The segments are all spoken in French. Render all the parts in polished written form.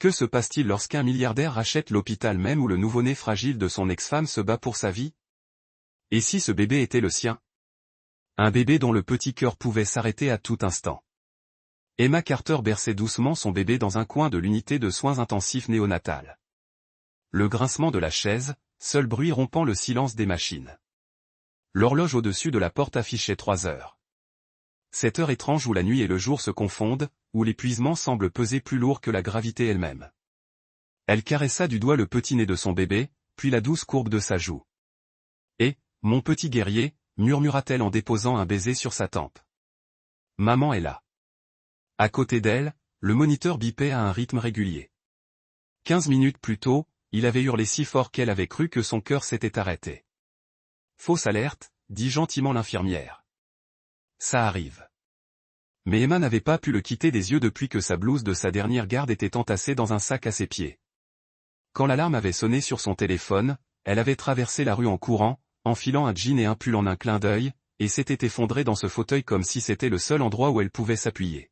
Que se passe-t-il lorsqu'un milliardaire rachète l'hôpital même où le nouveau-né fragile de son ex-femme se bat pour sa vie? Et si ce bébé était le sien? Un bébé dont le petit cœur pouvait s'arrêter à tout instant. Emma Carter berçait doucement son bébé dans un coin de l'unité de soins intensifs néonatale. Le grincement de la chaise, seul bruit rompant le silence des machines. L'horloge au-dessus de la porte affichait 3 heures. Cette heure étrange où la nuit et le jour se confondent, où l'épuisement semble peser plus lourd que la gravité elle-même. Elle caressa du doigt le petit nez de son bébé, puis la douce courbe de sa joue. « Et, mon petit guerrier », murmura-t-elle en déposant un baiser sur sa tempe. « Maman est là. » À côté d'elle, le moniteur bipait à un rythme régulier. 15 minutes plus tôt, il avait hurlé si fort qu'elle avait cru que son cœur s'était arrêté. « Fausse alerte », dit gentiment l'infirmière. « Ça arrive. » Mais Emma n'avait pas pu le quitter des yeux depuis que sa blouse de sa dernière garde était entassée dans un sac à ses pieds. Quand l'alarme avait sonné sur son téléphone, elle avait traversé la rue en courant, enfilant un jean et un pull en un clin d'œil, et s'était effondrée dans ce fauteuil comme si c'était le seul endroit où elle pouvait s'appuyer.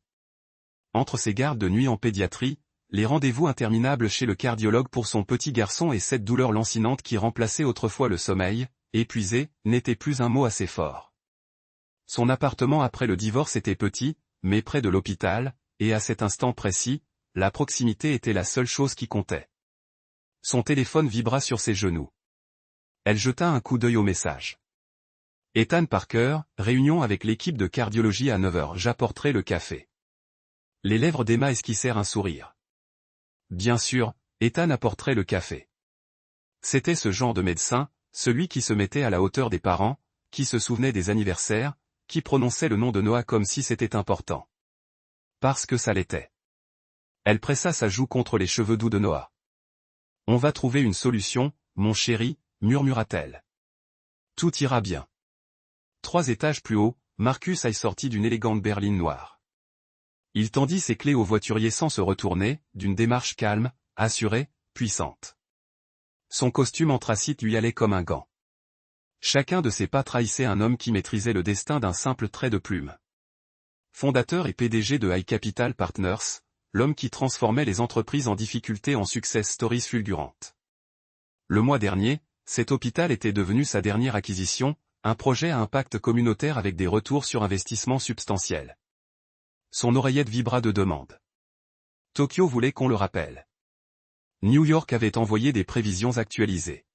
Entre ses gardes de nuit en pédiatrie, les rendez-vous interminables chez le cardiologue pour son petit garçon et cette douleur lancinante qui remplaçait autrefois le sommeil, épuisé, n'était plus un mot assez fort. Son appartement après le divorce était petit, mais près de l'hôpital, et à cet instant précis, la proximité était la seule chose qui comptait. Son téléphone vibra sur ses genoux. Elle jeta un coup d'œil au message. Ethan Parker, réunion avec l'équipe de cardiologie à 9 heures. J'apporterai le café. Les lèvres d'Emma esquissèrent un sourire. Bien sûr, Ethan apporterait le café. C'était ce genre de médecin, celui qui se mettait à la hauteur des parents, qui se souvenait des anniversaires, qui prononçait le nom de Noah comme si c'était important. Parce que ça l'était. Elle pressa sa joue contre les cheveux doux de Noah. « On va trouver une solution, mon chéri », murmura-t-elle. « Tout ira bien. » 3 étages plus haut, Marcus Hay sortit d'une élégante berline noire. Il tendit ses clés au voiturier sans se retourner, d'une démarche calme, assurée, puissante. Son costume anthracite lui allait comme un gant. Chacun de ses pas trahissait un homme qui maîtrisait le destin d'un simple trait de plume. Fondateur et PDG de Hay Capital Partners, l'homme qui transformait les entreprises en difficulté en success stories fulgurantes. Le mois dernier, cet hôpital était devenu sa dernière acquisition, un projet à impact communautaire avec des retours sur investissement substantiels. Son oreillette vibra de demandes. Tokyo voulait qu'on le rappelle. New York avait envoyé des prévisions actualisées.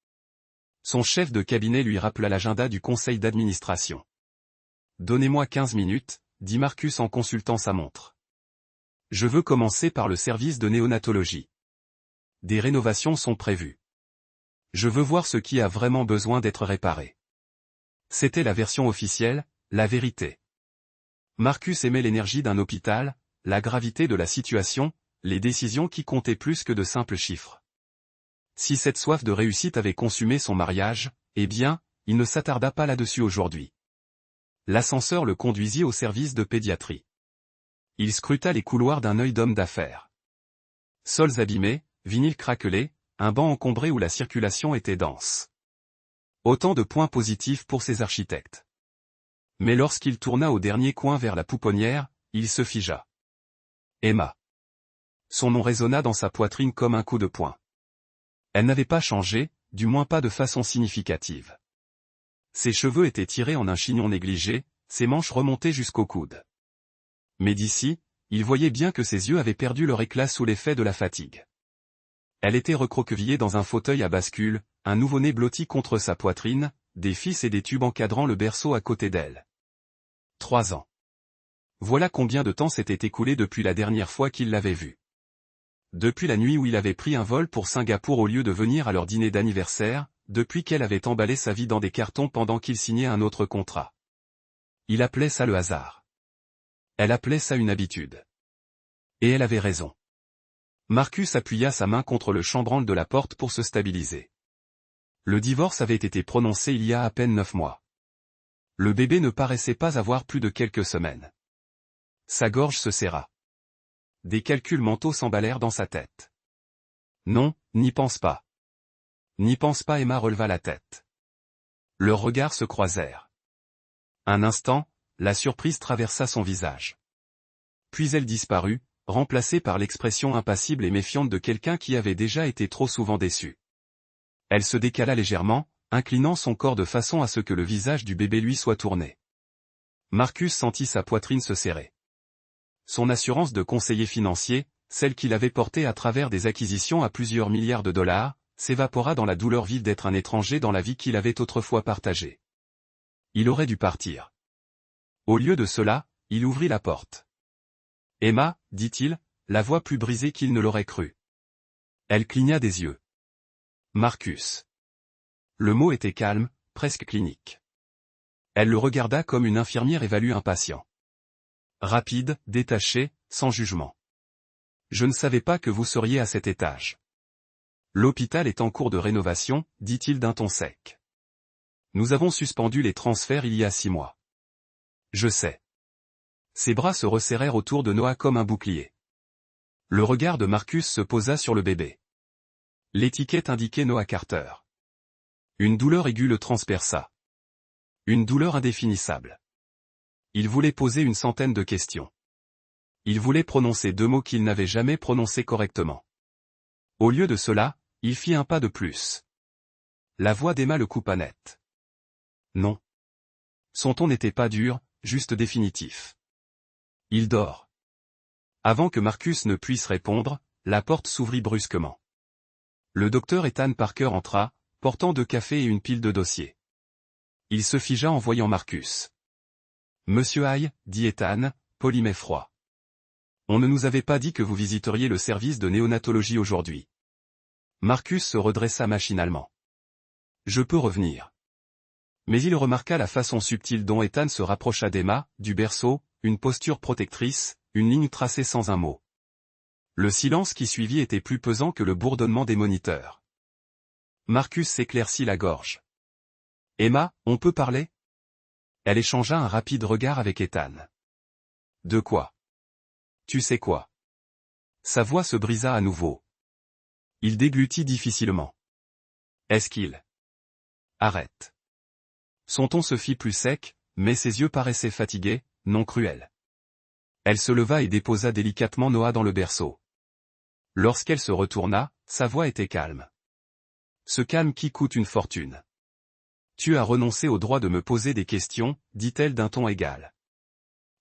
Son chef de cabinet lui rappela l'agenda du conseil d'administration. « Donnez-moi 15 minutes, dit Marcus en consultant sa montre. Je veux commencer par le service de néonatologie. Des rénovations sont prévues. Je veux voir ce qui a vraiment besoin d'être réparé. » C'était la version officielle, la vérité. Marcus aimait l'énergie d'un hôpital, la gravité de la situation, les décisions qui comptaient plus que de simples chiffres. Si cette soif de réussite avait consumé son mariage, eh bien, il ne s'attarda pas là-dessus aujourd'hui. L'ascenseur le conduisit au service de pédiatrie. Il scruta les couloirs d'un œil d'homme d'affaires. Sols abîmés, vinyles craquelés, un banc encombré où la circulation était dense. Autant de points positifs pour ses architectes. Mais lorsqu'il tourna au dernier coin vers la pouponnière, il se figea. Emma. Son nom résonna dans sa poitrine comme un coup de poing. Elle n'avait pas changé, du moins pas de façon significative. Ses cheveux étaient tirés en un chignon négligé, ses manches remontaient jusqu'au coude. Mais d'ici, il voyait bien que ses yeux avaient perdu leur éclat sous l'effet de la fatigue. Elle était recroquevillée dans un fauteuil à bascule, un nouveau-né blotti contre sa poitrine, des fils et des tubes encadrant le berceau à côté d'elle. 3 ans. Voilà combien de temps s'était écoulé depuis la dernière fois qu'il l'avait vue. Depuis la nuit où il avait pris un vol pour Singapour au lieu de venir à leur dîner d'anniversaire, depuis qu'elle avait emballé sa vie dans des cartons pendant qu'il signait un autre contrat. Il appelait ça le hasard. Elle appelait ça une habitude. Et elle avait raison. Marcus appuya sa main contre le chambranle de la porte pour se stabiliser. Le divorce avait été prononcé il y a à peine 9 mois. Le bébé ne paraissait pas avoir plus de quelques semaines. Sa gorge se serra. Des calculs mentaux s'emballèrent dans sa tête. Non, n'y pense pas. N'y pense pas. Emma releva la tête. Leurs regards se croisèrent. Un instant, la surprise traversa son visage. Puis elle disparut, remplacée par l'expression impassible et méfiante de quelqu'un qui avait déjà été trop souvent déçu. Elle se décala légèrement, inclinant son corps de façon à ce que le visage du bébé lui soit tourné. Marcus sentit sa poitrine se serrer. Son assurance de conseiller financier, celle qu'il avait portée à travers des acquisitions à plusieurs milliards de dollars, s'évapora dans la douleur vive d'être un étranger dans la vie qu'il avait autrefois partagée. Il aurait dû partir. Au lieu de cela, il ouvrit la porte. « Emma, dit-il, la voix plus brisée qu'il ne l'aurait cru. Elle cligna des yeux. « Marcus. » Le mot était calme, presque clinique. Elle le regarda comme une infirmière évalue un patient. Rapide, détaché, sans jugement. « Je ne savais pas que vous seriez à cet étage. L'hôpital est en cours de rénovation, dit-il d'un ton sec. Nous avons suspendu les transferts il y a 6 mois. Je sais. » Ses bras se resserrèrent autour de Noah comme un bouclier. Le regard de Marcus se posa sur le bébé. L'étiquette indiquait Noah Carter. Une douleur aiguë le transperça. Une douleur indéfinissable. Il voulait poser une centaine de questions. Il voulait prononcer 2 mots qu'il n'avait jamais prononcés correctement. Au lieu de cela, il fit un pas de plus. La voix d'Emma le coupa net. Non. Son ton n'était pas dur, juste définitif. Il dort. Avant que Marcus ne puisse répondre, la porte s'ouvrit brusquement. Le docteur Ethan Parker entra, portant 2 cafés et une pile de dossiers. Il se figea en voyant Marcus. « Monsieur Hay, dit Ethan, poli mais froid. On ne nous avait pas dit que vous visiteriez le service de néonatologie aujourd'hui. » Marcus se redressa machinalement. « Je peux revenir. » Mais il remarqua la façon subtile dont Ethan se rapprocha d'Emma, du berceau, une posture protectrice, une ligne tracée sans un mot. Le silence qui suivit était plus pesant que le bourdonnement des moniteurs. Marcus s'éclaircit la gorge. « Emma, on peut parler ?» Elle échangea un rapide regard avec Ethan. « De quoi ? Tu sais quoi ?» Sa voix se brisa à nouveau. Il déglutit difficilement. « Est-ce qu'il... » Arrête. Son ton se fit plus sec, mais ses yeux paraissaient fatigués, non cruels. Elle se leva et déposa délicatement Noah dans le berceau. Lorsqu'elle se retourna, sa voix était calme. Ce calme qui coûte une fortune. « Tu as renoncé au droit de me poser des questions, dit-elle d'un ton égal.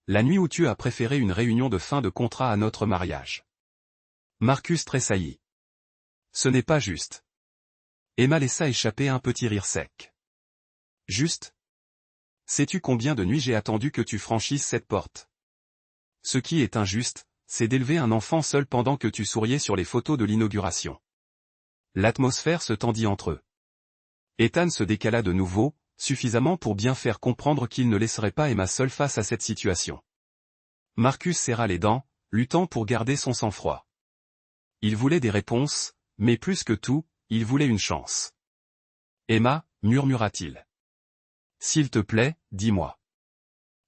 La nuit où tu as préféré une réunion de fin de contrat à notre mariage. » Marcus tressaillit. « Ce n'est pas juste. » Emma laissa échapper un petit rire sec. « Juste ? Sais-tu combien de nuits j'ai attendu que tu franchisses cette porte ? Ce qui est injuste, c'est d'élever un enfant seul pendant que tu souriais sur les photos de l'inauguration. » L'atmosphère se tendit entre eux. Ethan se décala de nouveau, suffisamment pour bien faire comprendre qu'il ne laisserait pas Emma seule face à cette situation. Marcus serra les dents, luttant pour garder son sang-froid. Il voulait des réponses, mais plus que tout, il voulait une chance. « Emma, murmura-t-il. S'il te plaît, dis-moi. »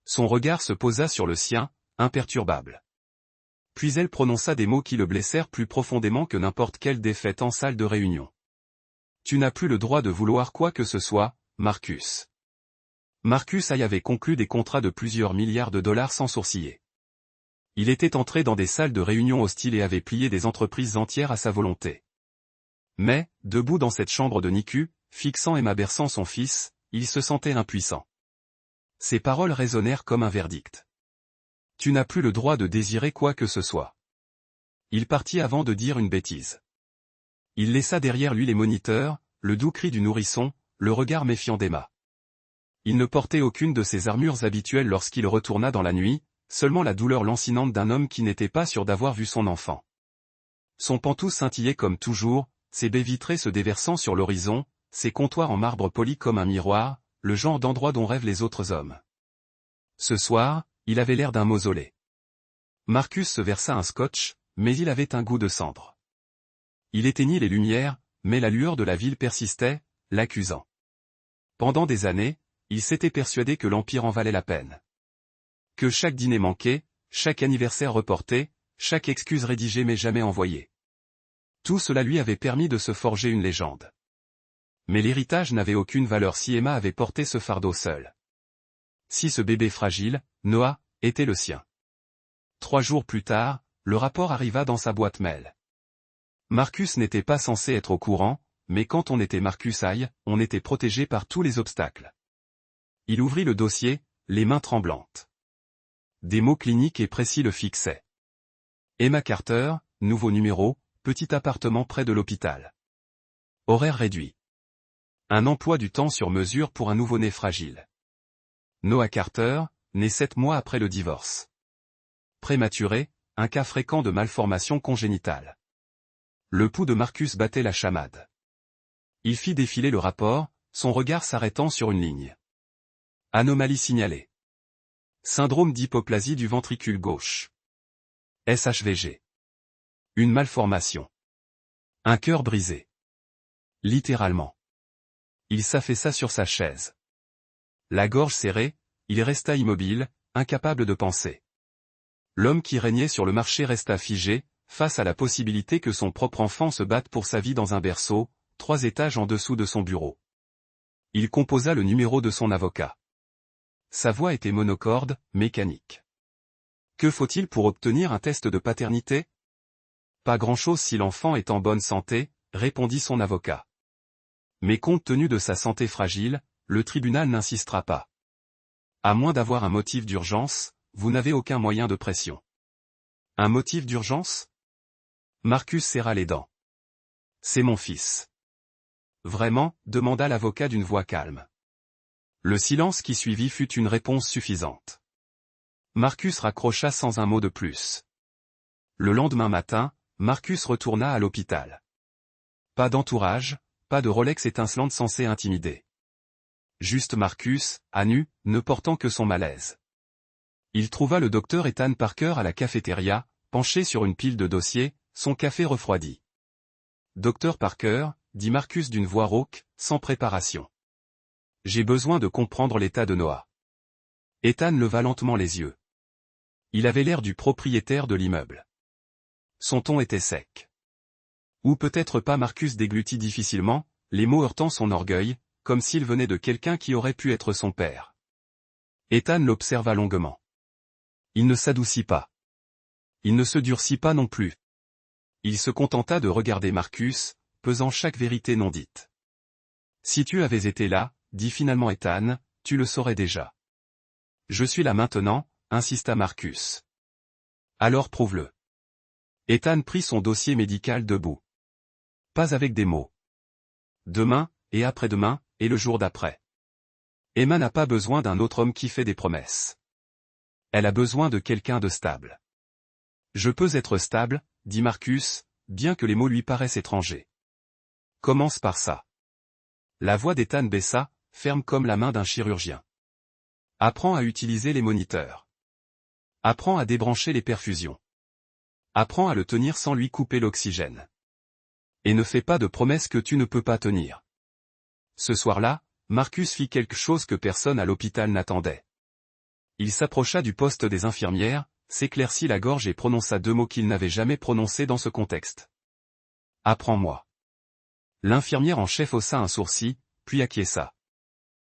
Son regard se posa sur le sien, imperturbable. Puis elle prononça des mots qui le blessèrent plus profondément que n'importe quelle défaite en salle de réunion. « Tu n'as plus le droit de vouloir quoi que ce soit, Marcus. » Marcus Hay avait conclu des contrats de plusieurs milliards de dollars sans sourciller. Il était entré dans des salles de réunion hostiles et avait plié des entreprises entières à sa volonté. Mais, debout dans cette chambre de NICU, fixant Emma berçant son fils, il se sentait impuissant. Ses paroles résonnèrent comme un verdict. « Tu n'as plus le droit de désirer quoi que ce soit. » Il partit avant de dire une bêtise. Il laissa derrière lui les moniteurs, le doux cri du nourrisson, le regard méfiant d'Emma. Il ne portait aucune de ses armures habituelles lorsqu'il retourna dans la nuit, seulement la douleur lancinante d'un homme qui n'était pas sûr d'avoir vu son enfant. Son pantouf scintillait comme toujours, ses baies vitrées se déversant sur l'horizon, ses comptoirs en marbre poli comme un miroir, le genre d'endroit dont rêvent les autres hommes. Ce soir, il avait l'air d'un mausolée. Marcus se versa un scotch, mais il avait un goût de cendre. Il éteignit les lumières, mais la lueur de la ville persistait, l'accusant. Pendant des années, il s'était persuadé que l'Empire en valait la peine. Que chaque dîner manqué, chaque anniversaire reporté, chaque excuse rédigée mais jamais envoyée. Tout cela lui avait permis de se forger une légende. Mais l'héritage n'avait aucune valeur si Emma avait porté ce fardeau seule. Si ce bébé fragile, Noah, était le sien. 3 jours plus tard, le rapport arriva dans sa boîte mail. Marcus n'était pas censé être au courant, mais quand on était Marcus Aille, on était protégé par tous les obstacles. Il ouvrit le dossier, les mains tremblantes. Des mots cliniques et précis le fixaient. Emma Carter, nouveau numéro, petit appartement près de l'hôpital. Horaire réduit. Un emploi du temps sur mesure pour un nouveau-né fragile. Noah Carter, né 7 mois après le divorce. Prématuré, un cas fréquent de malformation congénitale. Le pouls de Marcus battait la chamade. Il fit défiler le rapport, son regard s'arrêtant sur une ligne. Anomalie signalée. Syndrome d'hypoplasie du ventricule gauche. SHVG. Une malformation. Un cœur brisé. Littéralement. Il s'affaissa sur sa chaise. La gorge serrée, il resta immobile, incapable de penser. L'homme qui régnait sur le marché resta figé, face à la possibilité que son propre enfant se batte pour sa vie dans un berceau, 3 étages en dessous de son bureau. Il composa le numéro de son avocat. Sa voix était monocorde, mécanique. Que faut-il pour obtenir un test de paternité? Pas grand-chose si l'enfant est en bonne santé, répondit son avocat. Mais compte tenu de sa santé fragile, le tribunal n'insistera pas. À moins d'avoir un motif d'urgence, vous n'avez aucun moyen de pression. Un motif d'urgence? Marcus serra les dents. C'est mon fils. Vraiment? Demanda l'avocat d'une voix calme. Le silence qui suivit fut une réponse suffisante. Marcus raccrocha sans un mot de plus. Le lendemain matin, Marcus retourna à l'hôpital. Pas d'entourage, pas de Rolex étincelante censée intimider. Juste Marcus, à nu, ne portant que son malaise. Il trouva le docteur Ethan Parker à la cafétéria, penché sur une pile de dossiers, son café refroidi. Docteur Parker, dit Marcus d'une voix rauque, sans préparation. J'ai besoin de comprendre l'état de Noah. Ethan leva lentement les yeux. Il avait l'air du propriétaire de l'immeuble. Son ton était sec. Ou peut-être pas. Marcus déglutit difficilement, les mots heurtant son orgueil, comme s'il venait de quelqu'un qui aurait pu être son père. Ethan l'observa longuement. Il ne s'adoucit pas. Il ne se durcit pas non plus. Il se contenta de regarder Marcus, pesant chaque vérité non dite. Si tu avais été là, dit finalement Ethan, tu le saurais déjà. Je suis là maintenant, insista Marcus. Alors prouve-le. Ethan prit son dossier médical debout. Pas avec des mots. Demain, et après-demain, et le jour d'après. Emma n'a pas besoin d'un autre homme qui fait des promesses. Elle a besoin de quelqu'un de stable. Je peux être stable, dit Marcus, bien que les mots lui paraissent étrangers. Commence par ça. La voix d'Ethan baissa, ferme comme la main d'un chirurgien. Apprends à utiliser les moniteurs. Apprends à débrancher les perfusions. Apprends à le tenir sans lui couper l'oxygène. Et ne fais pas de promesses que tu ne peux pas tenir. Ce soir-là, Marcus fit quelque chose que personne à l'hôpital n'attendait. Il s'approcha du poste des infirmières, s'éclaircit la gorge et prononça 2 mots qu'il n'avait jamais prononcés dans ce contexte. Apprends-moi. L'infirmière en chef haussa un sourcil, puis acquiesça.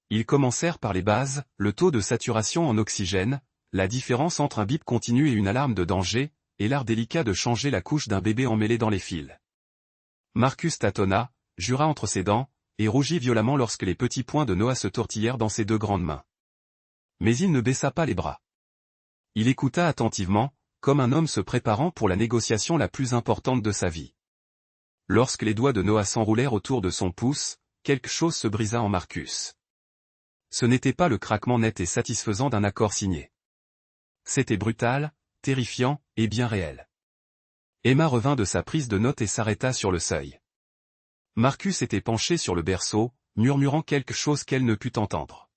Ils commencèrent par les bases, le taux de saturation en oxygène, la différence entre un bip continu et une alarme de danger, et l'art délicat de changer la couche d'un bébé emmêlé dans les fils. Marcus tâtonna, jura entre ses dents, et rougit violemment lorsque les petits poings de Noah se tortillèrent dans ses 2 grandes mains. Mais il ne baissa pas les bras. Il écouta attentivement, comme un homme se préparant pour la négociation la plus importante de sa vie. Lorsque les doigts de Noah s'enroulèrent autour de son pouce, quelque chose se brisa en Marcus. Ce n'était pas le craquement net et satisfaisant d'un accord signé. C'était brutal, terrifiant, et bien réel. Emma revint de sa prise de notes et s'arrêta sur le seuil. Marcus était penché sur le berceau, murmurant quelque chose qu'elle ne put entendre.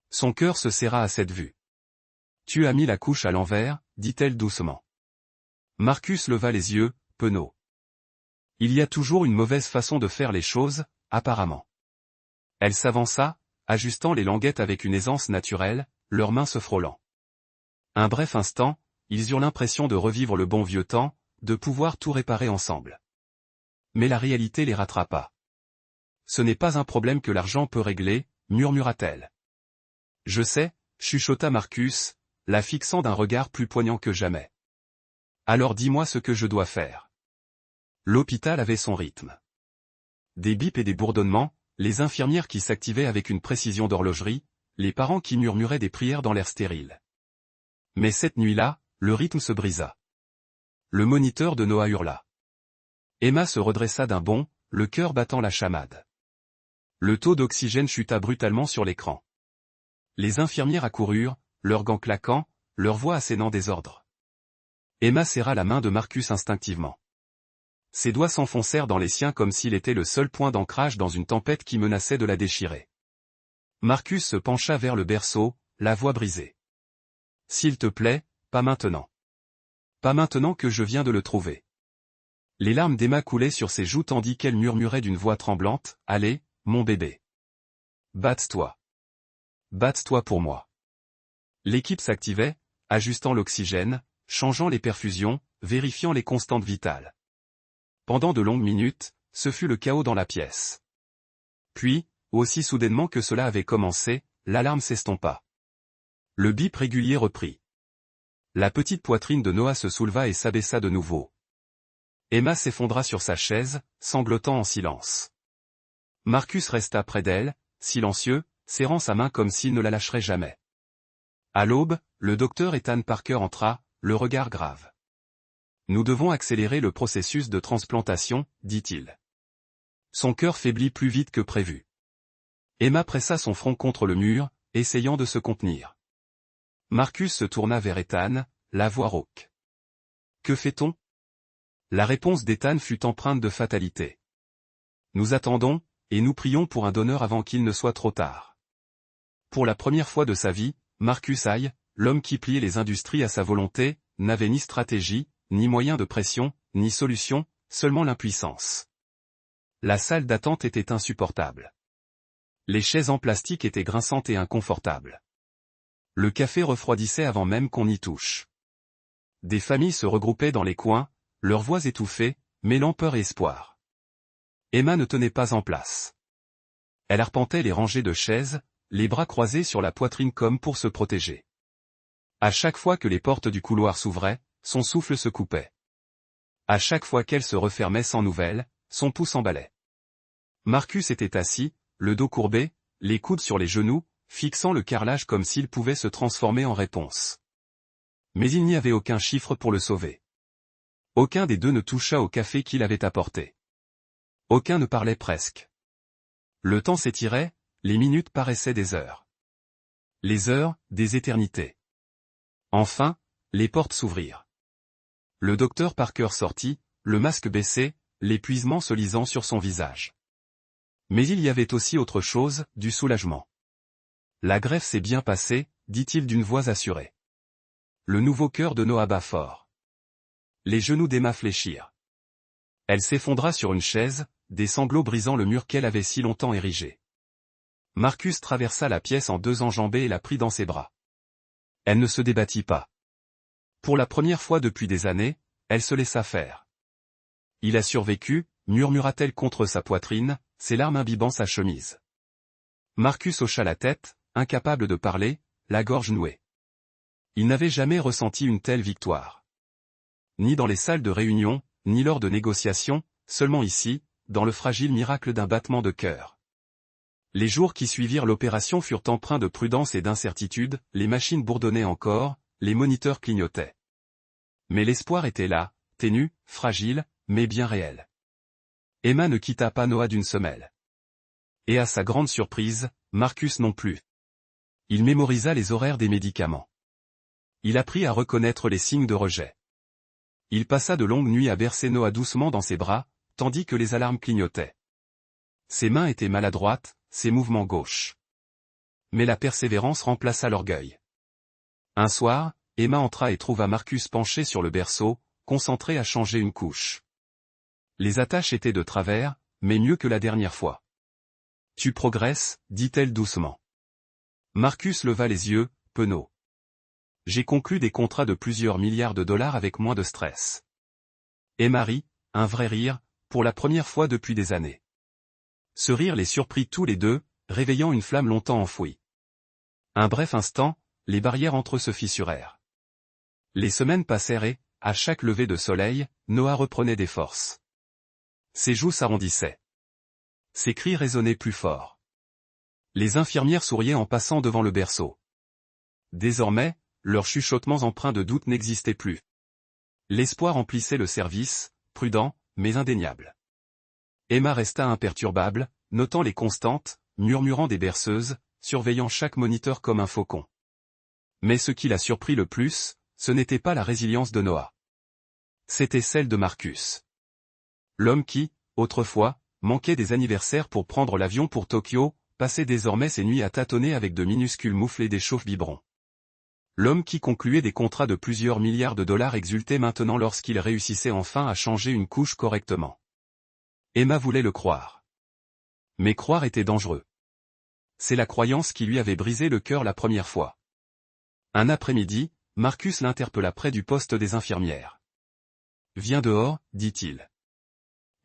Son cœur se serra à cette vue. « Tu as mis la couche à l'envers, dit-elle doucement. Marcus leva les yeux, penaud. Il y a toujours une mauvaise façon de faire les choses, apparemment. Elle s'avança, ajustant les languettes avec une aisance naturelle, leurs mains se frôlant. Un bref instant, ils eurent l'impression de revivre le bon vieux temps, de pouvoir tout réparer ensemble. Mais la réalité les rattrapa. Ce n'est pas un problème que l'argent peut régler, murmura-t-elle. Je sais, chuchota Marcus, la fixant d'un regard plus poignant que jamais. Alors dis-moi ce que je dois faire. L'hôpital avait son rythme. Des bips et des bourdonnements, les infirmières qui s'activaient avec une précision d'horlogerie, les parents qui murmuraient des prières dans l'air stérile. Mais cette nuit-là, le rythme se brisa. Le moniteur de Noah hurla. Emma se redressa d'un bond, le cœur battant la chamade. Le taux d'oxygène chuta brutalement sur l'écran. Les infirmières accoururent, leurs gants claquant, leur voix assénant des ordres. Emma serra la main de Marcus instinctivement. Ses doigts s'enfoncèrent dans les siens comme s'il était le seul point d'ancrage dans une tempête qui menaçait de la déchirer. Marcus se pencha vers le berceau, la voix brisée. « S'il te plaît, pas maintenant. Pas maintenant que je viens de le trouver. » Les larmes d'Emma coulaient sur ses joues tandis qu'elle murmurait d'une voix tremblante, « Allez, mon bébé. Batte-toi. Batte-toi pour moi. » L'équipe s'activait, ajustant l'oxygène, changeant les perfusions, vérifiant les constantes vitales. Pendant de longues minutes, ce fut le chaos dans la pièce. Puis, aussi soudainement que cela avait commencé, l'alarme s'estompa. Le bip régulier reprit. La petite poitrine de Noah se souleva et s'abaissa de nouveau. Emma s'effondra sur sa chaise, sanglotant en silence. Marcus resta près d'elle, silencieux, serrant sa main comme s'il ne la lâcherait jamais. À l'aube, le docteur Ethan Parker entra, le regard grave. « Nous devons accélérer le processus de transplantation, dit-il. Son cœur faiblit plus vite que prévu. » Emma pressa son front contre le mur, essayant de se contenir. Marcus se tourna vers Ethan, la voix rauque. « Que fait-on » La réponse d'Ethan fut empreinte de fatalité. « Nous attendons, et nous prions pour un donneur avant qu'il ne soit trop tard. » Pour la première fois de sa vie, Marcus Haye, l'homme qui pliait les industries à sa volonté, n'avait ni stratégie, ni moyen de pression, ni solution, seulement l'impuissance. La salle d'attente était insupportable. Les chaises en plastique étaient grinçantes et inconfortables. Le café refroidissait avant même qu'on y touche. Des familles se regroupaient dans les coins, leurs voix étouffées, mêlant peur et espoir. Emma ne tenait pas en place. Elle arpentait les rangées de chaises, les bras croisés sur la poitrine comme pour se protéger. À chaque fois que les portes du couloir s'ouvraient, son souffle se coupait. À chaque fois qu'elle se refermait sans nouvelles, son pouls s'emballait. Marcus était assis, le dos courbé, les coudes sur les genoux, fixant le carrelage comme s'il pouvait se transformer en réponse. Mais il n'y avait aucun chiffre pour le sauver. Aucun des deux ne toucha au café qu'il avait apporté. Aucun ne parlait presque. Le temps s'étirait, les minutes paraissaient des heures. Les heures, des éternités. Enfin, les portes s'ouvrirent. Le docteur Parker sortit, le masque baissé, l'épuisement se lisant sur son visage. Mais il y avait aussi autre chose, du soulagement. « La greffe s'est bien passée, dit-il d'une voix assurée. Le nouveau cœur de Noah bat fort. Les genoux d'Emma fléchirent. Elle s'effondra sur une chaise, des sanglots brisant le mur qu'elle avait si longtemps érigé. Marcus traversa la pièce en deux enjambées et la prit dans ses bras. Elle ne se débattit pas. Pour la première fois depuis des années, elle se laissa faire. « Il a survécu », murmura-t-elle contre sa poitrine, ses larmes imbibant sa chemise. Marcus hocha la tête, incapable de parler, la gorge nouée. Il n'avait jamais ressenti une telle victoire. Ni dans les salles de réunion, ni lors de négociations, seulement ici, dans le fragile miracle d'un battement de cœur. Les jours qui suivirent l'opération furent empreints de prudence et d'incertitude, les machines bourdonnaient encore, les moniteurs clignotaient. Mais l'espoir était là, ténu, fragile, mais bien réel. Emma ne quitta pas Noah d'une semelle. Et à sa grande surprise, Marcus non plus. Il mémorisa les horaires des médicaments. Il apprit à reconnaître les signes de rejet. Il passa de longues nuits à bercer Noah doucement dans ses bras, tandis que les alarmes clignotaient. Ses mains étaient maladroites, ses mouvements gauches. Mais la persévérance remplaça l'orgueil. Un soir, Emma entra et trouva Marcus penché sur le berceau, concentré à changer une couche. Les attaches étaient de travers, mais mieux que la dernière fois. « Tu progresses », dit-elle doucement. Marcus leva les yeux, penaud. « J'ai conclu des contrats de plusieurs milliards de dollars avec moins de stress. » Emma rit, un vrai rire, pour la première fois depuis des années. Ce rire les surprit tous les deux, réveillant une flamme longtemps enfouie. Un bref instant, les barrières entre eux se fissurèrent. Les semaines passèrent et, à chaque lever de soleil, Noah reprenait des forces. Ses joues s'arrondissaient. Ses cris résonnaient plus fort. Les infirmières souriaient en passant devant le berceau. Désormais, leurs chuchotements empreints de doute n'existaient plus. L'espoir emplissait le service, prudent, mais indéniable. Emma resta imperturbable, notant les constantes, murmurant des berceuses, surveillant chaque moniteur comme un faucon. Mais ce qui la surprit le plus, ce n'était pas la résilience de Noah. C'était celle de Marcus. L'homme qui, autrefois, manquait des anniversaires pour prendre l'avion pour Tokyo, passait désormais ses nuits à tâtonner avec de minuscules moufles et des chauffe-biberons. L'homme qui concluait des contrats de plusieurs milliards de dollars exultait maintenant lorsqu'il réussissait enfin à changer une couche correctement. Emma voulait le croire. Mais croire était dangereux. C'est la croyance qui lui avait brisé le cœur la première fois. Un après-midi, Marcus l'interpella près du poste des infirmières. « Viens dehors, dit-il. »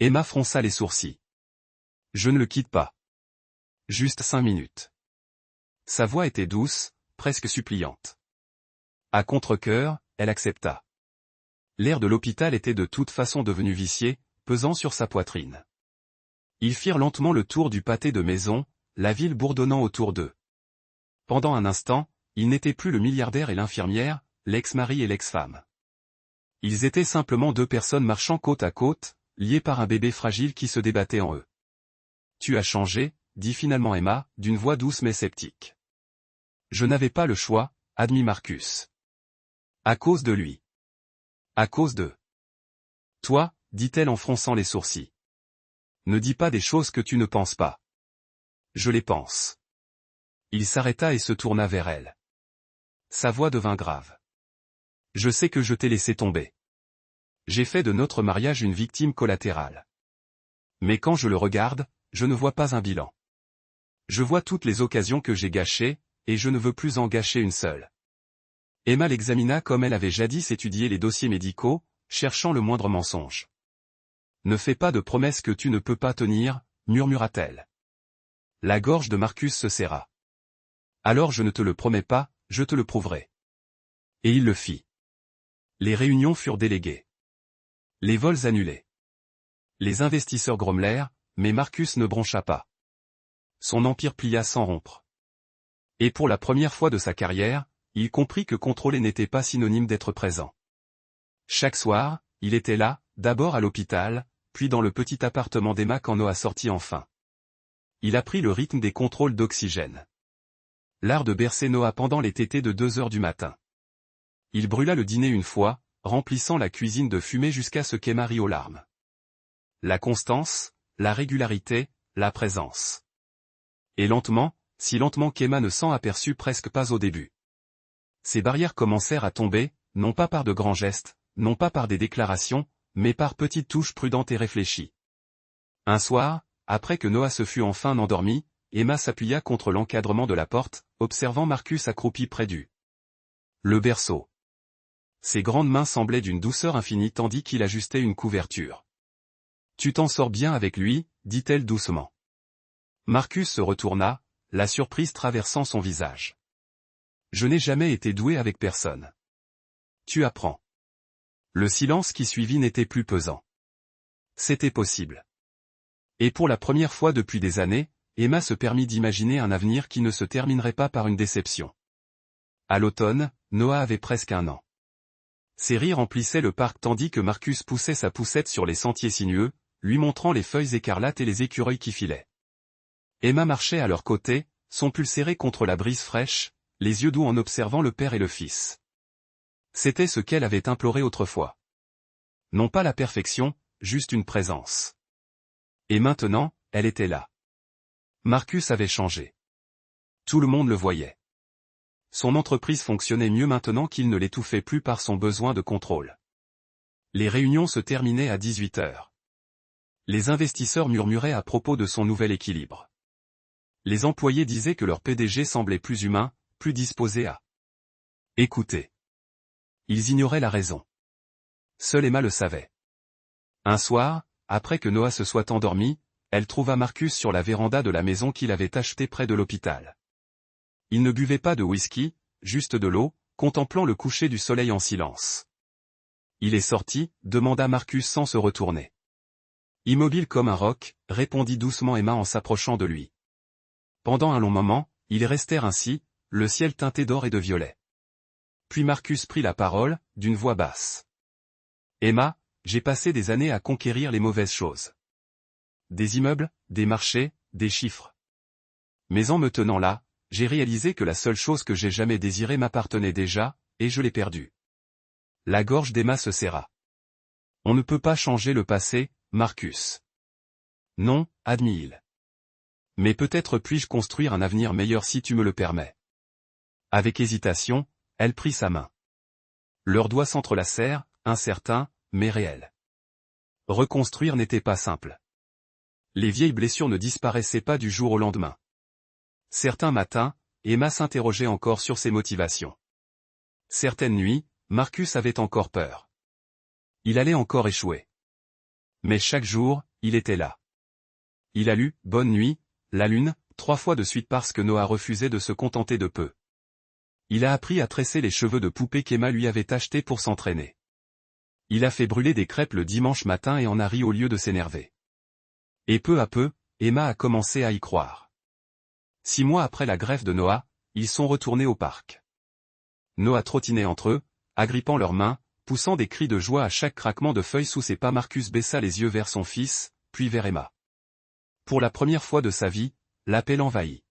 Emma fronça les sourcils. « Je ne le quitte pas. Juste 5 minutes. » Sa voix était douce, presque suppliante. À contre-cœur, elle accepta. L'air de l'hôpital était de toute façon devenu vicié, pesant sur sa poitrine. Ils firent lentement le tour du pâté de maison, la ville bourdonnant autour d'eux. Pendant un instant, ils n'étaient plus le milliardaire et l'infirmière, l'ex-mari et l'ex-femme. Ils étaient simplement deux personnes marchant côte à côte, liées par un bébé fragile qui se débattait en eux. « Tu as changé, » dit finalement Emma, d'une voix douce mais sceptique. « Je n'avais pas le choix, » admit Marcus. « À cause de lui. »« À cause de... » »« Toi, » dit-elle en fronçant les sourcils. « Ne dis pas des choses que tu ne penses pas. »« Je les pense. » Il s'arrêta et se tourna vers elle. Sa voix devint grave. « Je sais que je t'ai laissé tomber. J'ai fait de notre mariage une victime collatérale. Mais quand je le regarde, je ne vois pas un bilan. Je vois toutes les occasions que j'ai gâchées, et je ne veux plus en gâcher une seule. » Emma l'examina comme elle avait jadis étudié les dossiers médicaux, cherchant le moindre mensonge. « Ne fais pas de promesses que tu ne peux pas tenir, » murmura-t-elle. La gorge de Marcus se serra. « Alors je ne te le promets pas, je te le prouverai. » Et il le fit. Les réunions furent déléguées. Les vols annulés. Les investisseurs grommelèrent, mais Marcus ne broncha pas. Son empire plia sans rompre. Et pour la première fois de sa carrière, il comprit que contrôler n'était pas synonyme d'être présent. Chaque soir, il était là, d'abord à l'hôpital, puis dans le petit appartement d'Emma quand Noah sortit enfin. Il apprit le rythme des contrôles d'oxygène. L'art de bercer Noah pendant les tétées de 2 heures du matin. Il brûla le dîner une fois, remplissant la cuisine de fumée jusqu'à ce qu'Emma rit aux larmes. La constance, la régularité, la présence. Et lentement, si lentement qu'Emma ne s'en aperçut presque pas au début. Ces barrières commencèrent à tomber, non pas par de grands gestes, non pas par des déclarations, mais par petites touches prudentes et réfléchies. Un soir, après que Noah se fut enfin endormi, Emma s'appuya contre l'encadrement de la porte, observant Marcus accroupi près du le berceau. Ses grandes mains semblaient d'une douceur infinie tandis qu'il ajustait une couverture. « Tu t'en sors bien avec lui, » dit-elle doucement. Marcus se retourna, la surprise traversant son visage. « Je n'ai jamais été doué avec personne. »« Tu apprends. » Le silence qui suivit n'était plus pesant. C'était possible. Et pour la première fois depuis des années, Emma se permit d'imaginer un avenir qui ne se terminerait pas par une déception. À l'automne, Noah avait presque 1 an. Ses rires remplissaient le parc tandis que Marcus poussait sa poussette sur les sentiers sinueux, lui montrant les feuilles écarlates et les écureuils qui filaient. Emma marchait à leur côté, son pull serré contre la brise fraîche, les yeux doux en observant le père et le fils. C'était ce qu'elle avait imploré autrefois. Non pas la perfection, juste une présence. Et maintenant, elle était là. Marcus avait changé. Tout le monde le voyait. Son entreprise fonctionnait mieux maintenant qu'il ne l'étouffait plus par son besoin de contrôle. Les réunions se terminaient à 18 heures. Les investisseurs murmuraient à propos de son nouvel équilibre. Les employés disaient que leur PDG semblait plus humain, plus disposé à écouter. Ils ignoraient la raison. Seule Emma le savait. Un soir, après que Noah se soit endormi, elle trouva Marcus sur la véranda de la maison qu'il avait achetée près de l'hôpital. Il ne buvait pas de whisky, juste de l'eau, contemplant le coucher du soleil en silence. Il est sorti, demanda Marcus sans se retourner. Immobile comme un roc, répondit doucement Emma en s'approchant de lui. Pendant un long moment, ils restèrent ainsi, le ciel teinté d'or et de violet. Puis Marcus prit la parole, d'une voix basse. Emma, j'ai passé des années à conquérir les mauvaises choses. Des immeubles, des marchés, des chiffres. Mais en me tenant là, j'ai réalisé que la seule chose que j'ai jamais désirée m'appartenait déjà, et je l'ai perdue. La gorge d'Emma se serra. On ne peut pas changer le passé, Marcus. Non, admit-il. Mais peut-être puis-je construire un avenir meilleur si tu me le permets. Avec hésitation, elle prit sa main. Leurs doigts s'entrelacèrent, incertains, mais réels. Reconstruire n'était pas simple. Les vieilles blessures ne disparaissaient pas du jour au lendemain. Certains matins, Emma s'interrogeait encore sur ses motivations. Certaines nuits, Marcus avait encore peur. Il allait encore échouer. Mais chaque jour, il était là. Il a lu « Bonne nuit », la lune, 3 fois de suite parce que Noah refusait de se contenter de peu. Il a appris à tresser les cheveux de poupée qu'Emma lui avait achetés pour s'entraîner. Il a fait brûler des crêpes le dimanche matin et en a ri au lieu de s'énerver. Et peu à peu, Emma a commencé à y croire. 6 mois après la greffe de Noah, ils sont retournés au parc. Noah trottinait entre eux, agrippant leurs mains, poussant des cris de joie à chaque craquement de feuilles sous ses pas. Marcus baissa les yeux vers son fils, puis vers Emma. Pour la première fois de sa vie, l'appel envahit.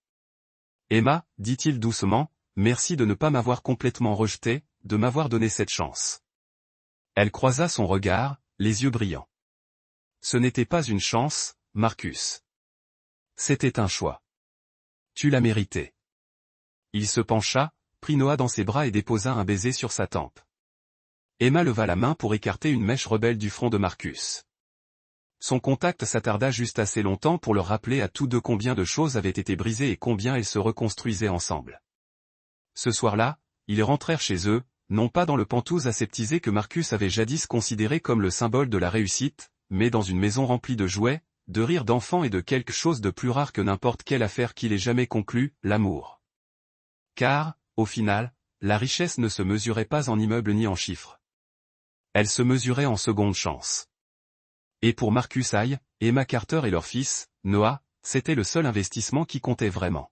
Emma, dit-il doucement, merci de ne pas m'avoir complètement rejeté, de m'avoir donné cette chance. Elle croisa son regard, les yeux brillants. Ce n'était pas une chance, Marcus. C'était un choix. Tu l'as mérité. Il se pencha, prit Noah dans ses bras et déposa un baiser sur sa tempe. Emma leva la main pour écarter une mèche rebelle du front de Marcus. Son contact s'attarda juste assez longtemps pour leur rappeler à tous deux combien de choses avaient été brisées et combien elles se reconstruisaient ensemble. Ce soir-là, ils rentrèrent chez eux, non pas dans le Penthouse aseptisé que Marcus avait jadis considéré comme le symbole de la réussite, mais dans une maison remplie de jouets, de rires d'enfants et de quelque chose de plus rare que n'importe quelle affaire qu'il ait jamais conclue, l'amour. Car, au final, la richesse ne se mesurait pas en immeubles ni en chiffres. Elle se mesurait en seconde chance. Et pour Marcus Haye, Emma Carter et leur fils, Noah, c'était le seul investissement qui comptait vraiment.